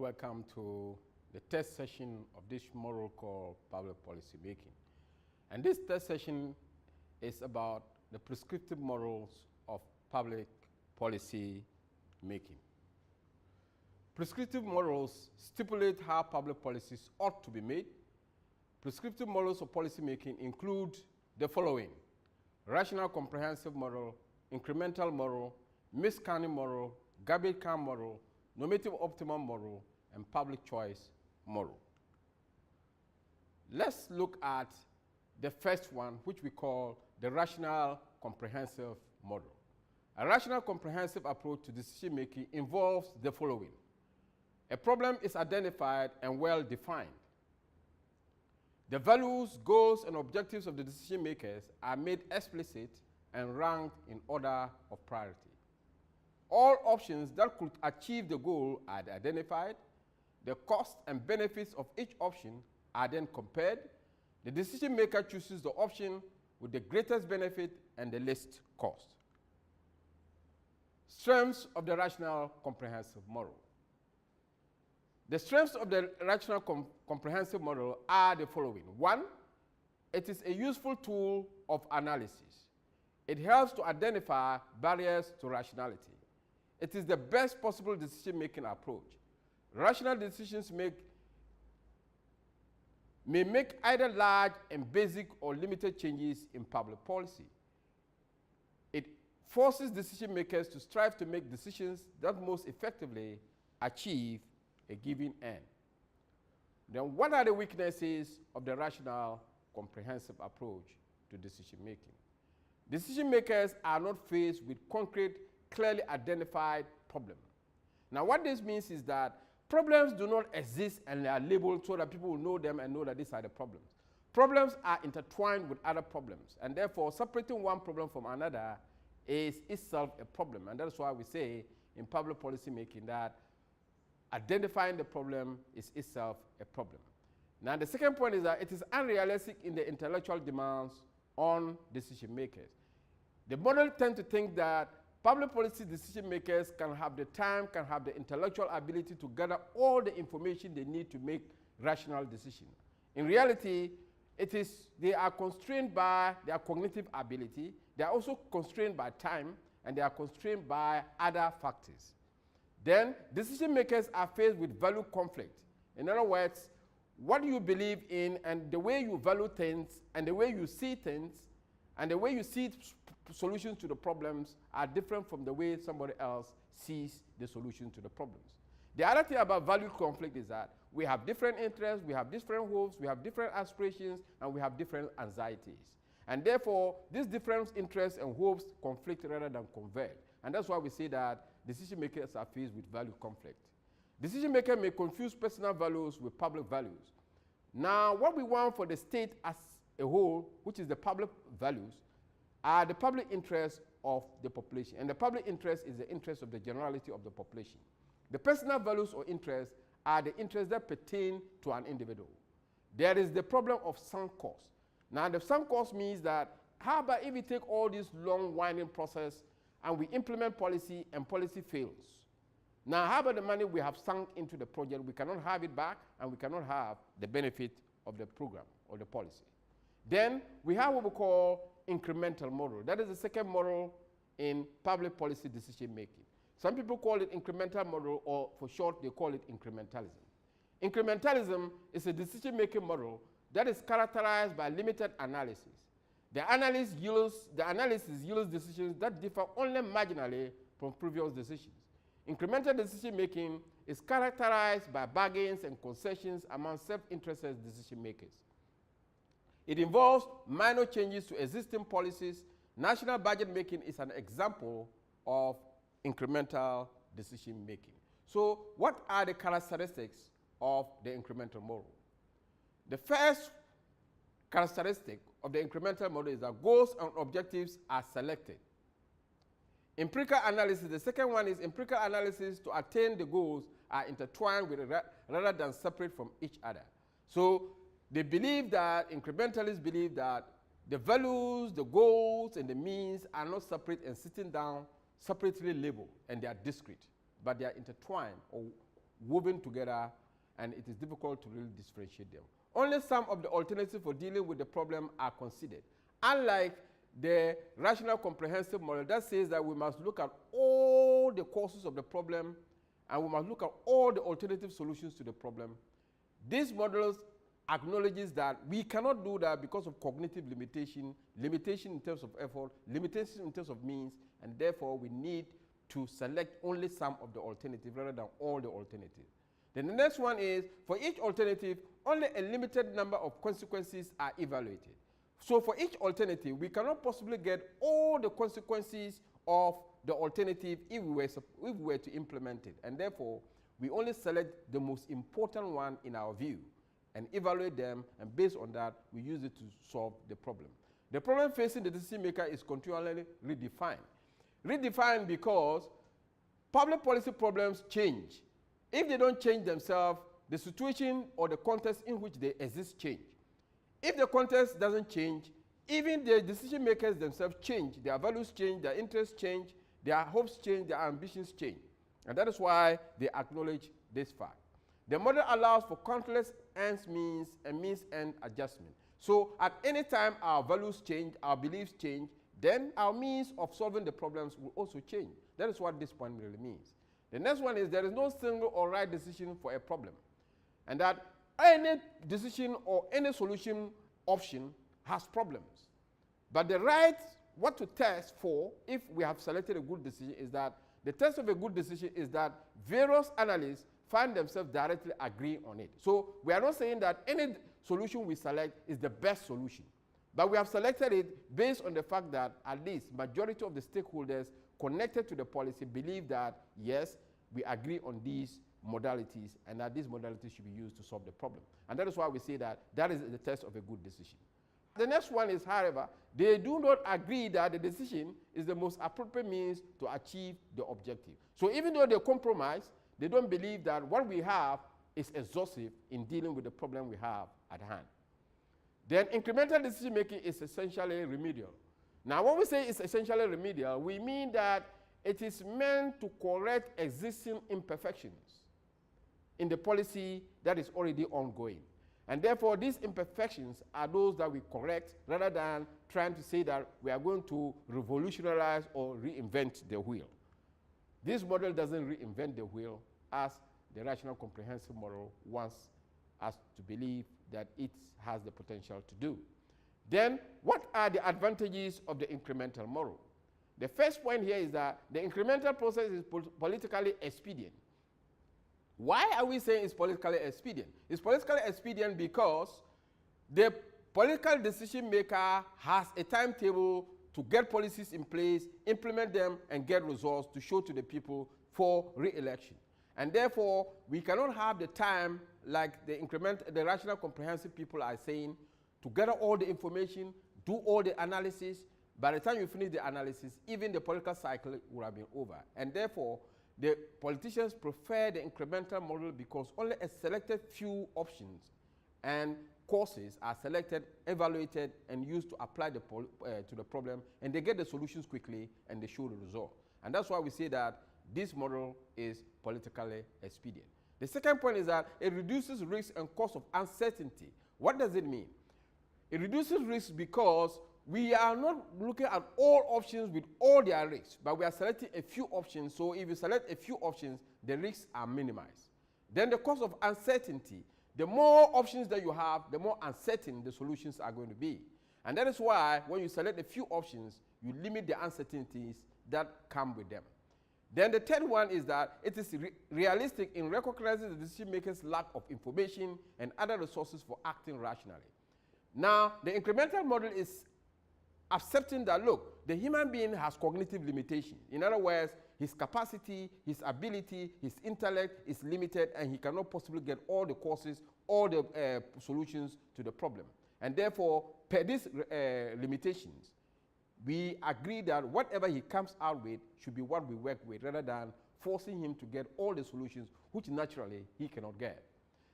welcome to the test session of this model called public policy making. And this test session is about the prescriptive models of public policy making. Prescriptive models stipulate how public policies ought to be made. Prescriptive models of policy making include the following: rational comprehensive model, incremental model, miscounting model, garbage can model, normative optimum model, and public choice model. Let's look at the first one, which we call the rational comprehensive model. A rational comprehensive approach to decision making involves the following: a problem is identified and well defined. The values, goals, and objectives of the decision makers are made explicit and ranked in order of priority. All options that could achieve the goal are identified. The costs and benefits of each option are then compared. The decision maker chooses the option with the greatest benefit and the least cost. Strengths of the rational comprehensive model. The strengths of the rational comprehensive model are the following. One, it is a useful tool of analysis. It helps to identify barriers to rationality. It is the best possible decision-making approach. Rational decisions may make either large and basic or limited changes in public policy. It forces decision makers to strive to make decisions that most effectively achieve a given end. Then what are the weaknesses of the rational comprehensive approach to decision making? Decision makers are not faced with concrete, clearly identified problems. Now what this means is that problems do not exist and they are labeled so that people will know them and know that these are the problems. Problems are intertwined with other problems, and therefore separating one problem from another is itself a problem. And that's why we say in public policy making that identifying the problem is itself a problem. Now the second point is that it is unrealistic in the intellectual demands on decision makers. The model tends to think that public policy decision makers can have the time, can have the intellectual ability to gather all the information they need to make rational decisions. In reality, they are constrained by their cognitive ability, they are also constrained by time, and they are constrained by other factors. Then, decision makers are faced with value conflict. In other words, what you believe in and the way you value things and the way you see things and the way you see solutions to the problems are different from the way somebody else sees the solution to the problems. The other thing about value conflict is that we have different interests, we have different hopes, we have different aspirations, and we have different anxieties. And therefore, these different interests and hopes conflict rather than converge. And that's why we say that decision makers are faced with value conflict. Decision makers may confuse personal values with public values. Now, what we want for the state as a whole, which is the public values, are the public interests of the population. And the public interest is the interest of the generality of the population. The personal values or interests are the interests that pertain to an individual. There is the problem of sunk cost. Now, the sunk cost means that how about if we take all this long winding process and we implement policy and policy fails? Now, how about the money we have sunk into the project? We cannot have it back and we cannot have the benefit of the program or the policy. Then we have what we call incremental model. That is the second model in public policy decision making. Some people call it incremental model, or for short, they call it incrementalism. Incrementalism is a decision making model that is characterized by limited analysis. The analysis yields decisions that differ only marginally from previous decisions. Incremental decision making is characterized by bargains and concessions among self-interested decision makers. It involves minor changes to existing policies. National budget making is an example of incremental decision making. So what are the characteristics of the incremental model? The first characteristic of the incremental model is that goals and objectives are selected. Empirical analysis, the second one is empirical analysis to attain the goals are intertwined with rather than separate from each other. So they believe that, incrementalists believe that the values, the goals, and the means are not separate and sitting down separately labeled, and they are discrete, but they are intertwined or woven together, and it is difficult to really differentiate them. Only some of the alternatives for dealing with the problem are considered. Unlike the rational comprehensive model that says that we must look at all the causes of the problem and we must look at all the alternative solutions to the problem, these models acknowledges that we cannot do that because of cognitive limitation, limitation in terms of effort, limitation in terms of means, and therefore we need to select only some of the alternatives rather than all the alternatives. Then the next one is, for each alternative, only a limited number of consequences are evaluated. So for each alternative, we cannot possibly get all the consequences of the alternative if we were to implement it. And therefore, we only select the most important one in our view and evaluate them, and based on that, we use it to solve the problem. The problem facing the decision maker is continually redefined. Redefined because public policy problems change. If they don't change themselves, the situation or the context in which they exist change. If the context doesn't change, even the decision makers themselves change, their values change, their interests change, their hopes change, their ambitions change. And that is why they acknowledge this fact. The model allows for countless ends means and means end adjustment. So at any time our values change, our beliefs change, then our means of solving the problems will also change. That is what this point really means. The next one is there is no single or right decision for a problem. And that any decision or any solution option has problems. But the right, what to test for if we have selected a good decision is that the test of a good decision is that various analysts find themselves directly agreeing on it. So we are not saying that any solution we select is the best solution. But we have selected it based on the fact that at least majority of the stakeholders connected to the policy believe that, yes, we agree on these modalities and that these modalities should be used to solve the problem. And that is why we say that that is the test of a good decision. The next one is, however, they do not agree that the decision is the most appropriate means to achieve the objective. So even though they compromise, they don't believe that what we have is exhaustive in dealing with the problem we have at hand. Then incremental decision making is essentially remedial. Now when we say it's essentially remedial, we mean that it is meant to correct existing imperfections in the policy that is already ongoing. And therefore, these imperfections are those that we correct rather than trying to say that we are going to revolutionize or reinvent the wheel. This model doesn't reinvent the wheel as the rational comprehensive model wants us to believe that it has the potential to do. Then, what are the advantages of the incremental model? The first point here is that the incremental process is politically expedient. Why are we saying it's politically expedient? It's politically expedient because the political decision maker has a timetable to get policies in place, implement them, and get results to show to the people for re-election. And therefore, we cannot have the time like the rational comprehensive people are saying to gather all the information, do all the analysis. By the time you finish the analysis, even the political cycle will have been over. And therefore, the politicians prefer the incremental model because only a selected few options and courses are selected, evaluated, and used to apply to the problem, and they get the solutions quickly, and they show the result. And that's why we say that this model is politically expedient. The second point is that it reduces risk and cost of uncertainty. What does it mean? It reduces risk because we are not looking at all options with all their risks, but we are selecting a few options. So if you select a few options, the risks are minimized. Then the cost of uncertainty. The more options that you have, the more uncertain the solutions are going to be. And that is why when you select a few options, you limit the uncertainties that come with them. Then the third one is that it is realistic in recognizing the decision maker's lack of information and other resources for acting rationally. Now, the incremental model is accepting that, look, the human being has cognitive limitation. In other words, his capacity, his ability, his intellect is limited, and he cannot possibly get all the causes, all the solutions to the problem. And therefore, per these limitations, we agree that whatever he comes out with should be what we work with, rather than forcing him to get all the solutions, which naturally he cannot get.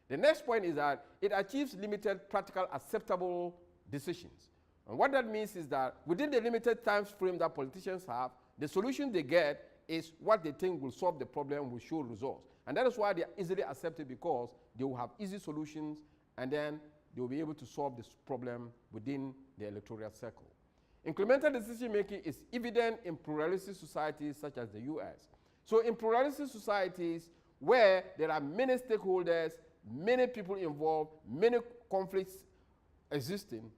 The next point is that it achieves limited, practical, acceptable decisions. And what that means is that within the limited time frame that politicians have, the solution they get is what they think will solve the problem, will show results. And that is why they are easily accepted, because they will have easy solutions, and then they will be able to solve this problem within the electoral circle. Incremental decision making is evident in pluralistic societies such as the US. So in pluralistic societies where there are many stakeholders, many people involved, many conflicts existing,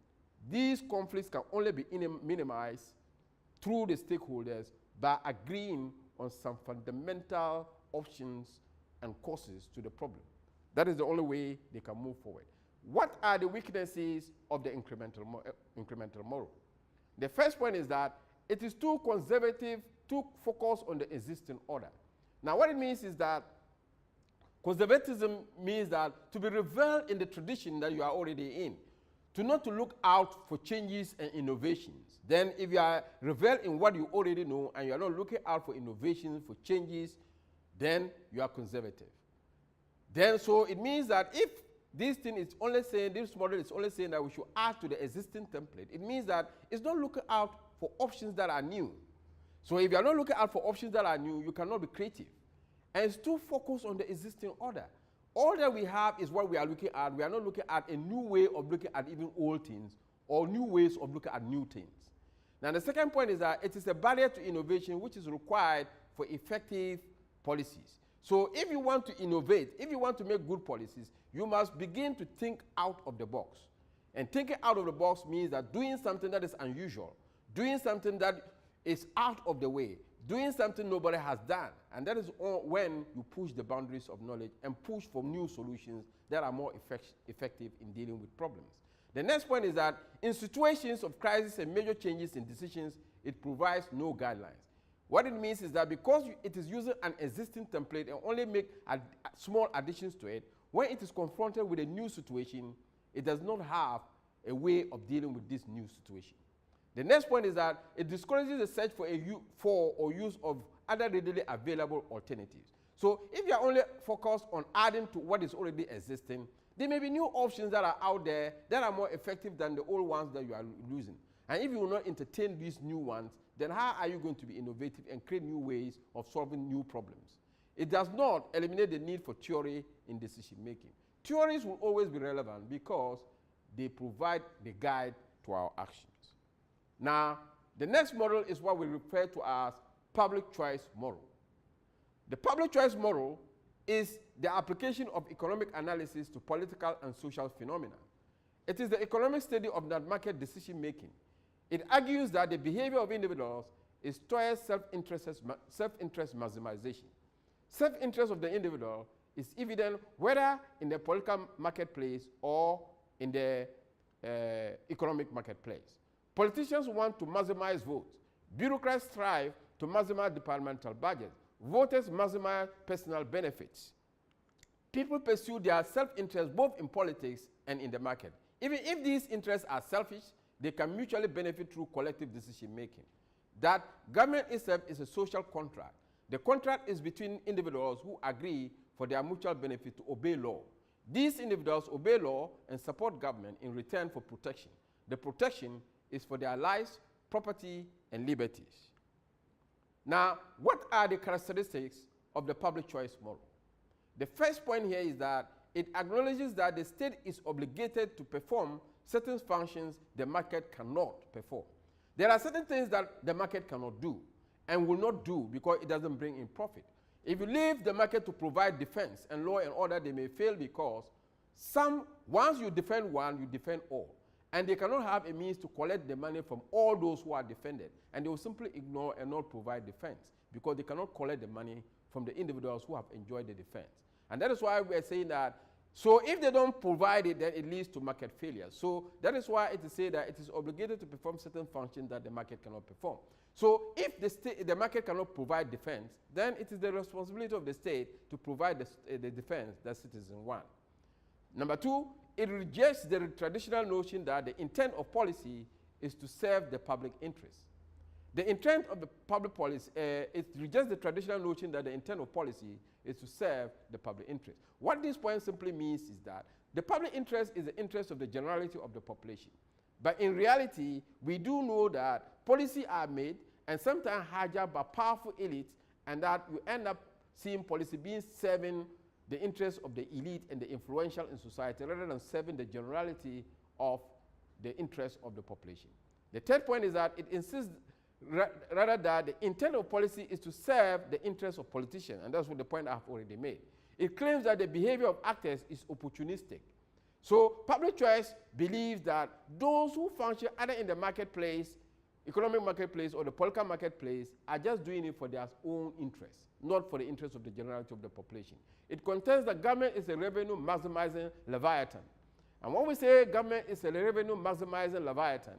these conflicts can only be minimized through the stakeholders by agreeing on some fundamental options and causes to the problem. That is the only way they can move forward. What are the weaknesses of the incremental model? The first point is that it is too conservative, too focused on the existing order. Now, what it means is that conservatism means that to be revealed in the tradition that you are already in, to not to look out for changes and innovations. Then if you are revealed in what you already know and you are not looking out for innovations, for changes, then you are conservative. Then so it means that if this thing is only saying, this model is only saying that we should add to the existing template, it means that it's not looking out for options that are new. So if you are not looking out for options that are new, you cannot be creative. And it's too focused on the existing order. All that we have is what we are looking at. We are not looking at a new way of looking at even old things, or new ways of looking at new things. Now, the second point is that it is a barrier to innovation which is required for effective policies. So if you want to innovate, if you want to make good policies, you must begin to think out of the box. And thinking out of the box means that doing something that is unusual, doing something that is out of the way, doing something nobody has done. And that is when you push the boundaries of knowledge and push for new solutions that are more effective in dealing with problems. The next point is that in situations of crisis and major changes in decisions, it provides no guidelines. What it means is that because it is using an existing template and only make small additions to it, when it is confronted with a new situation, it does not have a way of dealing with this new situation. The next point is that it discourages the search for or use of other readily available alternatives. So if you are only focused on adding to what is already existing, there may be new options that are out there that are more effective than the old ones that you are losing. And if you will not entertain these new ones, then how are you going to be innovative and create new ways of solving new problems? It does not eliminate the need for theory in decision making. Theories will always be relevant because they provide the guide to our actions. Now, the next model is what we refer to as public choice model. The public choice model is the application of economic analysis to political and social phenomena. It is the economic study of market decision making. It argues that the behavior of individuals is towards self-interest maximization. Self-interest of the individual is evident whether in the political marketplace or in the economic marketplace. Politicians want to maximize votes. Bureaucrats strive to maximize departmental budgets. Voters maximize personal benefits. People pursue their self-interest both in politics and in the market. Even if these interests are selfish, they can mutually benefit through collective decision-making. That government itself is a social contract. The contract is between individuals who agree for their mutual benefit to obey law. These individuals obey law and support government in return for protection. The protection is for their lives, property, and liberties. Now, what are the characteristics of the public choice model? The first point here is that it acknowledges that the state is obligated to perform certain functions the market cannot perform. There are certain things that the market cannot do and will not do because it doesn't bring in profit. If you leave the market to provide defense and law and order, they may fail because once you defend one, you defend all. And they cannot have a means to collect the money from all those who are defended. And they will simply ignore and not provide defense because they cannot collect the money from the individuals who have enjoyed the defense. And that is why we are saying that, so if they don't provide it, then it leads to market failure. So that is why it is said that it is obligated to perform certain functions that the market cannot perform. So if the market cannot provide defense, then it is the responsibility of the state to provide the defense that citizens want. Number two, it rejects the traditional notion that the intent of policy is to serve the public interest. The intent of the public policy, it rejects the traditional notion that the intent of policy is to serve the public interest. What this point simply means is that the public interest is the interest of the generality of the population. But in reality, we do know that policies are made and sometimes hijacked by powerful elites, and that you end up seeing policy being serving the interests of the elite and the influential in society rather than serving the generality of the interests of the population. The third point is that it insists rather that the intent of policy is to serve the interests of politicians, and that's what the point I've already made. It claims that the behavior of actors is opportunistic. So public choice believes that those who function either in the marketplace, economic marketplace, or the political marketplace are just doing it for their own interests, not for the interests of the generality of the population. It contends that government is a revenue maximizing leviathan. And when we say government is a revenue maximizing leviathan,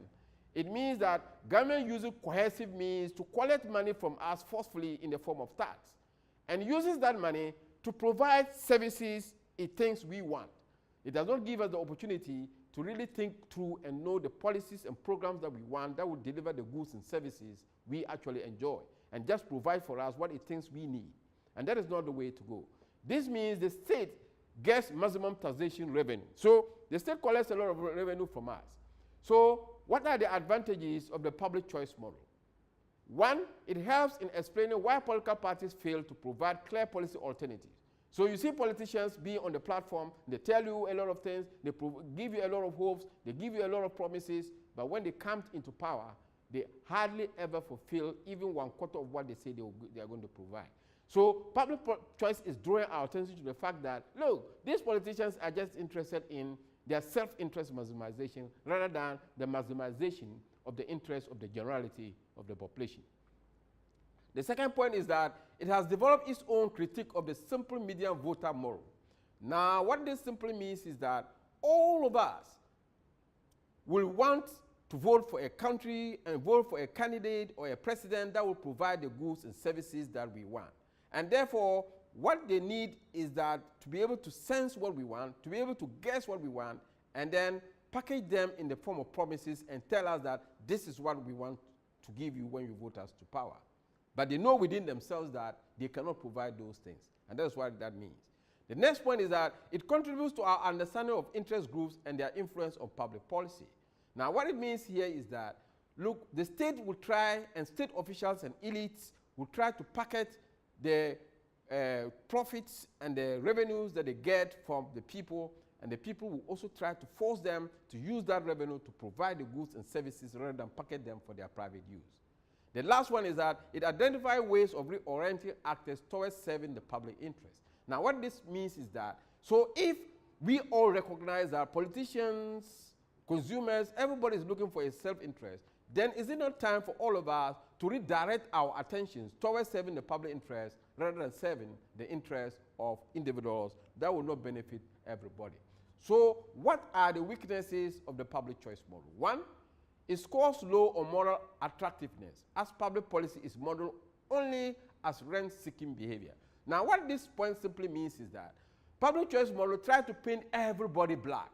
it means that government uses coercive means to collect money from us forcefully in the form of tax, and uses that money to provide services it thinks we want. It does not give us the opportunity to really think through and know the policies and programs that we want that will deliver the goods and services we actually enjoy, and just provide for us what it thinks we need. And that is not the way to go. This means the state gets maximum taxation revenue. So the state collects a lot of revenue from us. So what are the advantages of the public choice model? One, it helps in explaining why political parties fail to provide clear policy alternatives. So you see politicians being on the platform, they tell you a lot of things, they give you a lot of hopes, they give you a lot of promises, but when they come into power, they hardly ever fulfill even 1/4 of what they say they are going to provide. So public choice is drawing our attention to the fact that, look, these politicians are just interested in their self-interest maximization rather than the maximization of the interests of the generality of the population. The second point is that it has developed its own critique of the simple median voter model. Now, what this simply means is that all of us will want to vote for a country and vote for a candidate or a president that will provide the goods and services that we want. And therefore, what they need is that to be able to sense what we want, to be able to guess what we want, and then package them in the form of promises and tell us that this is what we want to give you when you vote us to power. But they know within themselves that they cannot provide those things. And that's what that means. The next point is that it contributes to our understanding of interest groups and their influence on public policy. Now, what it means here is that, look, the state will try, and state officials and elites will try to packet the profits and the revenues that they get from the people, and the people will also try to force them to use that revenue to provide the goods and services rather than packet them for their private use. The last one is that it identifies ways of reorienting actors towards serving the public interest. Now, what this means is that, so if we all recognize that politicians, consumers, everybody is looking for a self-interest, then is it not time for all of us to redirect our attentions towards serving the public interest rather than serving the interests of individuals that will not benefit everybody? So what are the weaknesses of the public choice model? One, it scores low on moral attractiveness, as public policy is modeled only as rent-seeking behavior. Now, what this point simply means is that public choice model tries to paint everybody black.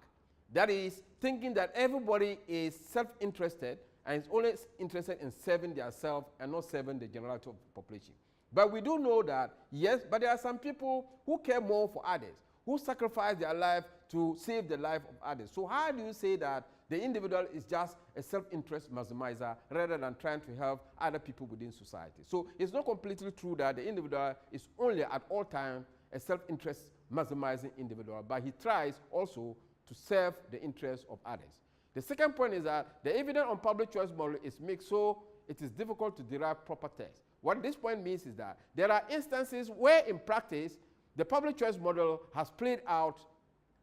That is, thinking that everybody is self-interested and is only interested in serving themselves and not serving the generality of the population. But we do know that, yes, but there are some people who care more for others, who sacrifice their life to save the life of others. So how do you say that the individual is just a self-interest maximizer rather than trying to help other people within society? So it's not completely true that the individual is only at all times a self-interest maximizing individual, but he tries also to serve the interests of others. The second point is that the evidence on public choice model is mixed, so it is difficult to derive proper text. What this point means is that there are instances where in practice the public choice model has played out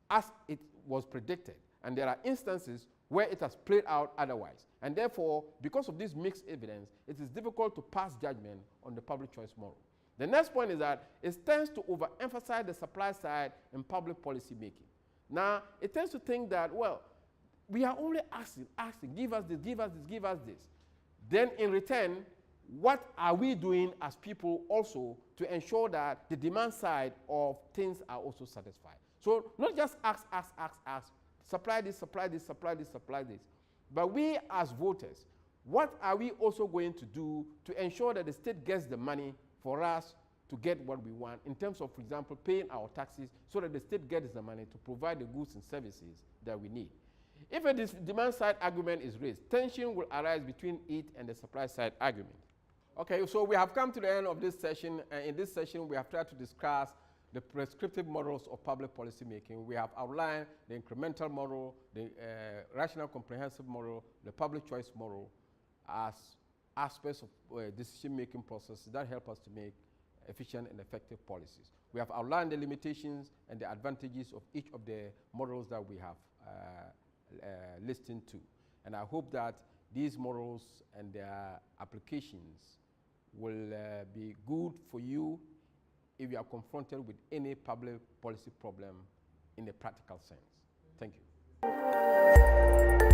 as it was predicted, and there are instances where it has played out otherwise. And therefore, because of this mixed evidence, it is difficult to pass judgment on the public choice model. The next point is that it tends to overemphasize the supply side in public policy making. Now, it tends to think that, well, we are only asking, give us this, give us this, give us this. Then in return, what are we doing as people also to ensure that the demand side of things are also satisfied? So not just ask, supply this, supply this, supply this, supply this. But we as voters, what are we also going to do to ensure that the state gets the money for us to get what we want in terms of, for example, paying our taxes so that the state gets the money to provide the goods and services that we need? If a demand side argument is raised, tension will arise between it and the supply side argument. Okay, so we have come to the end of this session. In this session, we have tried to discuss the prescriptive models of public policy making. We have outlined the incremental model, the rational comprehensive model, the public choice model as aspects of decision-making processes that help us to make efficient and effective policies. We have outlined the limitations and the advantages of each of the models that we have listened to. And I hope that these models and their applications will be good for you if you are confronted with any public policy problem in a practical sense. Thank you.